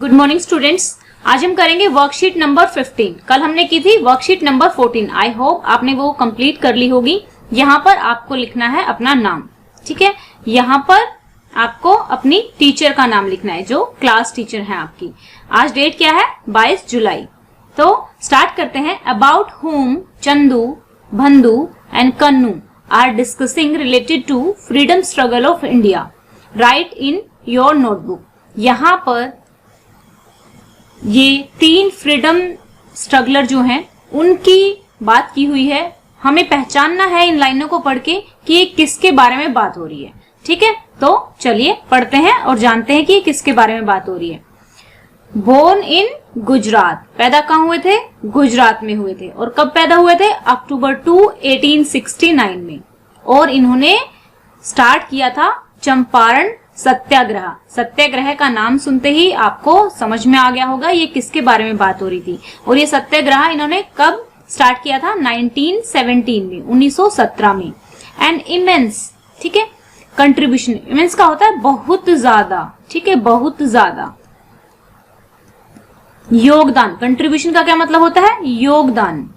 Good morning students. आज हम करेंगे वर्कशीट नंबर 15। कल हमने की थी वर्कशीट नंबर 14। आई होप आपने वो कंप्लीट कर ली होगी। यहाँ पर आपको लिखना है अपना नाम, ठीक है। यहाँ पर आपको अपनी टीचर का नाम लिखना है जो क्लास टीचर है आपकी। आज डेट क्या है? 22 जुलाई। तो स्टार्ट करते हैं। About whom Chandu, Bhandu and Kannu are discussing related to freedom struggle of India, write in your notebook. यहाँ पर ये 3 फ्रीडम स्ट्रगलर जो हैं उनकी बात की हुई है। हमें पहचानना है इन लाइनों को पढ़ के कि ये किसके बारे में बात हो रही है, ठीक है। तो चलिए पढ़ते हैं और जानते हैं कि ये किसके बारे में बात हो रही है। बोर्न इन गुजरात, पैदा कहाँ हुए थे? गुजरात में हुए थे। और कब पैदा हुए थे? अक्टूबर 2, 1869 में। और इन्होंने स्टार्ट किया था चंपारण सत्याग्रह। सत्याग्रह का नाम सुनते ही आपको समझ में आ गया होगा ये किसके बारे में बात हो रही थी। और ये सत्याग्रह इन्होंने कब स्टार्ट किया था? 1917 में, 1917 में। एंड इमेंस, ठीक है, कंट्रीब्यूशन। इमेंस का होता है बहुत ज्यादा, ठीक है, बहुत ज्यादा। योगदान, कंट्रीब्यूशन का क्या मतलब होता है? योगदान।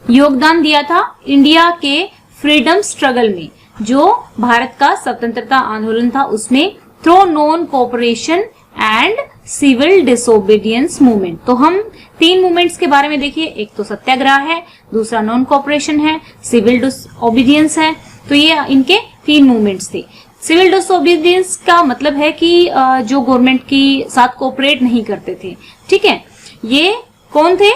योगदान दिया था इंडिया के फ्रीडम स्ट्रगल में, जो भारत का स्वतंत्रता आंदोलन था उसमें, through non cooperation and civil disobedience movement. तो हम 3 मूवमेंट्स के बारे में देखिए। एक तो सत्याग्रह है, दूसरा नॉन कोऑपरेशन है, सिविल डिसोबीडियंस है। तो ये इनके 3 मूवमेंट्स थे। सिविल डिसोबीडियंस का मतलब है कि जो गवर्नमेंट की साथ कोऑपरेट नहीं करते थे, ठीक है। ये कौन थे?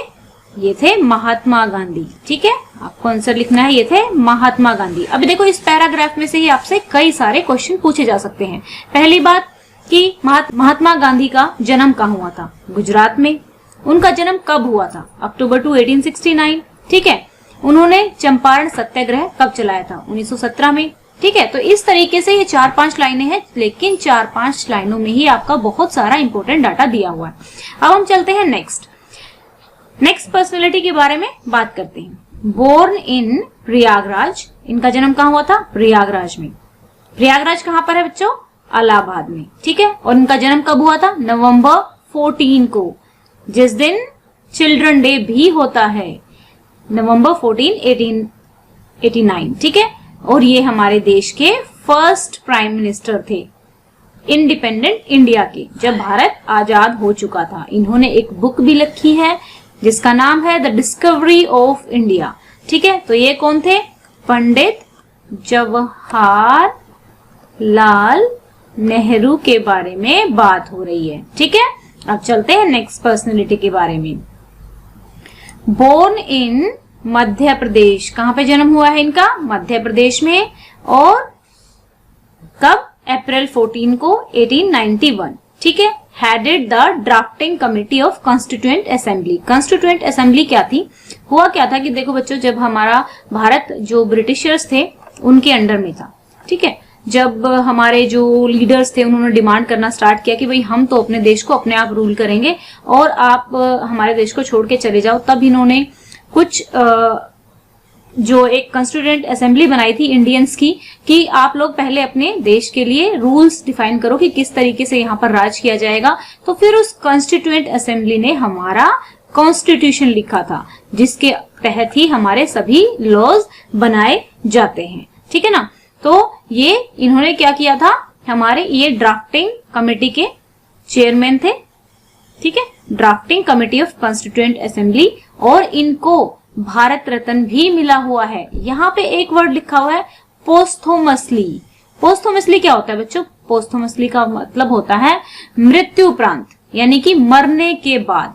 ये थे महात्मा गांधी, ठीक है। आपको आंसर लिखना है, ये थे महात्मा गांधी। अभी देखो इस पैराग्राफ में से ही आपसे कई सारे क्वेश्चन पूछे जा सकते हैं। पहली बात कि महात्मा गांधी का जन्म कहाँ हुआ था? गुजरात में। उनका जन्म कब हुआ था? अक्टूबर 2, 1869, ठीक है। उन्होंने चंपारण सत्याग्रह कब चलाया था? 1917 में, ठीक है। तो इस तरीके से ये 4-5 लाइनें हैं, लेकिन 4-5 लाइनों में ही आपका बहुत सारा इंपॉर्टेंट डाटा दिया हुआ है। अब हम चलते हैं नेक्स्ट पर्सनैलिटी के बारे में बात करते हैं। बोर्न इन प्रयागराज, इनका जन्म कहाँ हुआ था? प्रयागराज में। प्रयागराज कहाँ पर है बच्चों? इलाहाबाद में, ठीक है। और इनका जन्म कब हुआ था? नवंबर 14 को, जिस दिन चिल्ड्रन डे भी होता है, नवंबर 14, 1889, ठीक है। और ये हमारे देश के फर्स्ट प्राइम मिनिस्टर थे इंडिपेंडेंट इंडिया के, जब भारत आजाद हो चुका था। इन्होंने एक बुक भी लिखी है जिसका नाम है द डिस्कवरी ऑफ इंडिया, ठीक है। तो ये कौन थे? पंडित जवाहरलाल नेहरू के बारे में बात हो रही है, ठीक है। अब चलते हैं नेक्स्ट पर्सनैलिटी के बारे में। बोर्न इन मध्य प्रदेश, कहां पे जन्म हुआ है इनका? मध्य प्रदेश में। और कब? अप्रैल 14 को, 1891, ठीक है। Headed the drafting committee of constituent assembly. Constituent assembly क्या थी? हुआ क्या था कि देखो बच्चों, जब हमारा भारत जो ब्रिटिशर्स थे उनके अंडर में था, ठीक है। जब हमारे जो लीडर्स थे उन्होंने डिमांड करना स्टार्ट किया कि भाई हम तो अपने देश को अपने आप रूल करेंगे और आप हमारे देश को छोड़ के चले जाओ, तब इन्होंने कुछ जो एक कॉन्स्टिट्यूएंट असेंबली बनाई थी इंडियंस की, कि आप लोग पहले अपने देश के लिए रूल्स डिफाइन करो कि किस तरीके से यहाँ पर राज किया जाएगा। तो फिर उस कॉन्स्टिट्यूएंट असेंबली ने हमारा कॉन्स्टिट्यूशन लिखा था, जिसके तहत ही हमारे सभी लॉज बनाए जाते हैं, ठीक है ना। तो ये इन्होंने क्या किया था? हमारे ये ड्राफ्टिंग कमेटी के चेयरमैन थे, ठीक है, drafting committee of constituent assembly. और इनको भारत रत्न भी मिला हुआ है। यहाँ पे एक वर्ड लिखा हुआ है पोस्थोमसली। पोस्थोमसली क्या होता है बच्चों? पोस्थोमसली का मतलब होता है मृत्यु उपरांत, यानी कि मरने के बाद।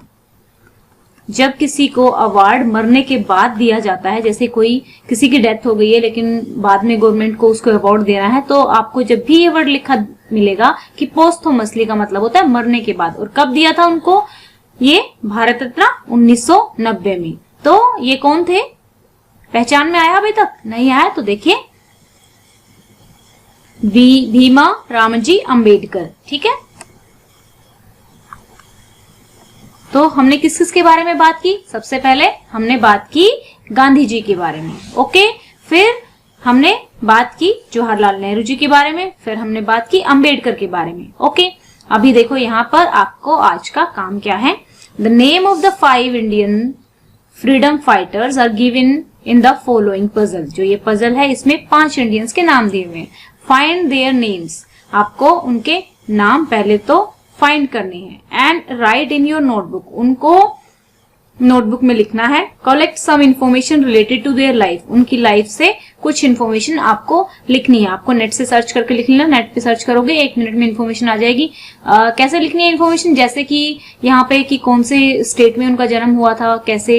जब किसी को अवार्ड मरने के बाद दिया जाता है, जैसे कोई किसी की डेथ हो गई है लेकिन बाद में गवर्नमेंट को उसको अवार्ड देना है, तो आपको जब भी ये वर्ड लिखा मिलेगा कि पोस्थोमसली का मतलब होता है मरने के बाद। और कब दिया था उनको ये भारत रत्न? 1990 में। तो ये कौन थे? पहचान में आया? अभी तक नहीं आया तो देखिए, भीमा रामजी अंबेडकर, ठीक है। तो हमने किस किस के बारे में बात की? सबसे पहले हमने बात की गांधी जी के बारे में, ओके। फिर हमने बात की जवाहरलाल नेहरू जी के बारे में, फिर हमने बात की अंबेडकर के बारे में, ओके। अभी देखो यहाँ पर आपको आज का काम क्या है। The name of the 5 Indian freedom fighters are given in the following puzzle. जो ये पजल है इसमें 5 इंडियंस के नाम दिए हुए हैं। फाइंड देयर नेम्स, आपको उनके नाम पहले तो फाइंड करने हैं। And write in your notebook, उनको नोटबुक में लिखना है। Collect some information related to their life, उनकी लाइफ से कुछ इन्फॉर्मेशन आपको लिखनी है। आपको नेट से सर्च करके लिख लेना, नेट पे सर्च करोगे 1 मिनट में इन्फॉर्मेशन आ जाएगी। कैसे लिखनी है इन्फॉर्मेशन, जैसे कि यहाँ पे कि कौन से स्टेट में उनका जन्म हुआ था, कैसे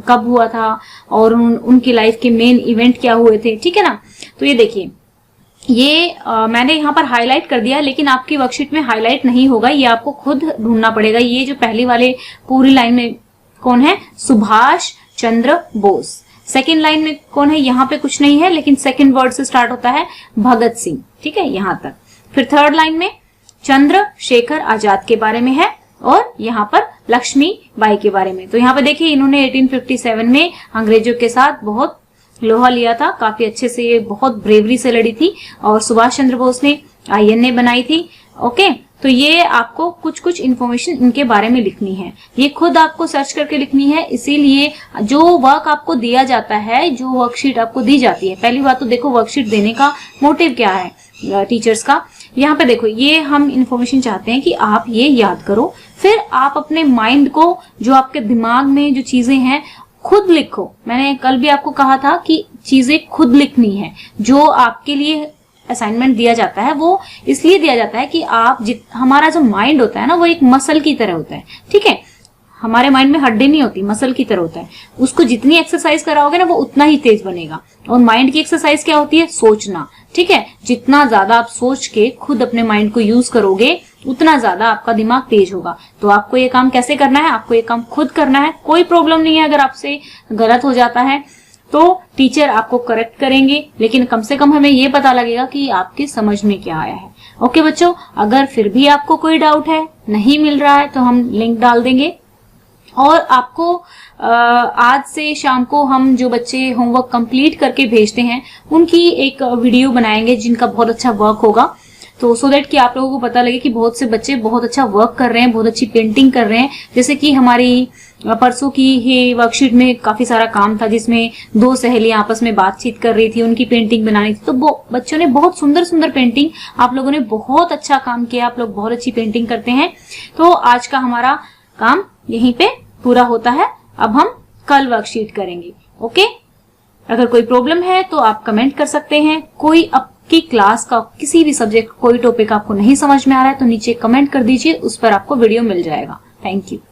कब हुआ था, और उनकी लाइफ के मेन इवेंट क्या हुए थे, ठीक है ना। तो ये देखिए, ये मैंने यहाँ पर हाईलाइट कर दिया, लेकिन आपकी वर्कशीट में हाईलाइट नहीं होगा, ये आपको खुद ढूंढना पड़ेगा। ये जो पहली वाले पूरी लाइन में कौन है, सुभाष चंद्र बोस। सेकंड लाइन में कौन है, यहाँ पे कुछ नहीं है, लेकिन सेकंड वर्ड से स्टार्ट होता है, भगत सिंह, ठीक है, यहाँ तक। फिर थर्ड लाइन में चंद्रशेखर आजाद के बारे में है, और यहाँ पर लक्ष्मी बाई के बारे में। तो यहाँ पे देखिए, इन्होंने 1857 में अंग्रेजों के साथ बहुत लोहा लिया था, काफी अच्छे से, ये बहुत ब्रेवरी से लड़ी थी। और सुभाष चंद्र बोस ने INA बनाई थी। ओके, तो ये आपको कुछ कुछ इन्फॉर्मेशन इनके बारे में लिखनी है, ये खुद आपको सर्च करके लिखनी है। इसीलिए जो वर्क आपको दिया जाता है, जो वर्कशीट आपको दी जाती है, पहली बात तो देखो वर्कशीट देने का मोटिव क्या है टीचर्स का। यहाँ पे देखो, ये हम इन्फॉर्मेशन चाहते हैं कि आप ये याद करो, फिर आप अपने माइंड को, जो आपके दिमाग में जो चीजें हैं, खुद लिखो। मैंने कल भी आपको कहा था कि चीजें खुद लिखनी है। जो आपके लिए असाइनमेंट दिया जाता है वो इसलिए दिया जाता है कि आप हमारा जो माइंड होता है ना, वो एक मसल की तरह होता है, ठीक है। हमारे माइंड में हड्डी नहीं होती, मसल की तरह होता है। उसको जितनी एक्सरसाइज कराओगे ना, वो उतना ही तेज बनेगा। और माइंड की एक्सरसाइज क्या होती है, सोचना, ठीक है। जितना ज्यादा आप सोच के खुद अपने माइंड को यूज करोगे, उतना ज्यादा आपका दिमाग तेज होगा। तो आपको ये काम कैसे करना है, आपको ये काम खुद करना है। कोई प्रॉब्लम नहीं है अगर आपसे गलत हो जाता है तो टीचर आपको करेक्ट करेंगे, लेकिन कम से कम हमें ये पता लगेगा कि आपकी समझ में क्या आया है। ओके बच्चों, अगर फिर भी आपको कोई डाउट है, नहीं मिल रहा है, तो हम लिंक डाल देंगे। और आपको आज से शाम को हम जो बच्चे होमवर्क कंप्लीट करके भेजते हैं, उनकी एक वीडियो बनाएंगे जिनका बहुत अच्छा वर्क होगा। तो सो दैट कि आप लोगों को पता लगे कि बहुत से बच्चे बहुत अच्छा वर्क कर रहे हैं, बहुत अच्छी पेंटिंग कर रहे हैं। जैसे कि हमारी परसों की ही वर्कशीट में काफी सारा काम था, जिसमें 2 सहेलियां आपस में बातचीत कर रही थी, उनकी पेंटिंग बनानी थी। तो बच्चों ने बहुत सुंदर सुंदर पेंटिंग, आप लोगों ने बहुत अच्छा काम किया, आप लोग बहुत अच्छी पेंटिंग करते हैं। तो आज का हमारा काम यहीं पे पूरा होता है। अब हम कल वर्कशीट करेंगे। ओके, अगर कोई प्रॉब्लम है तो आप कमेंट कर सकते हैं। कोई आपकी क्लास का किसी भी सब्जेक्ट, कोई टॉपिक आपको नहीं समझ में आ रहा है तो नीचे कमेंट कर दीजिए, उस पर आपको वीडियो मिल जाएगा। Thank you.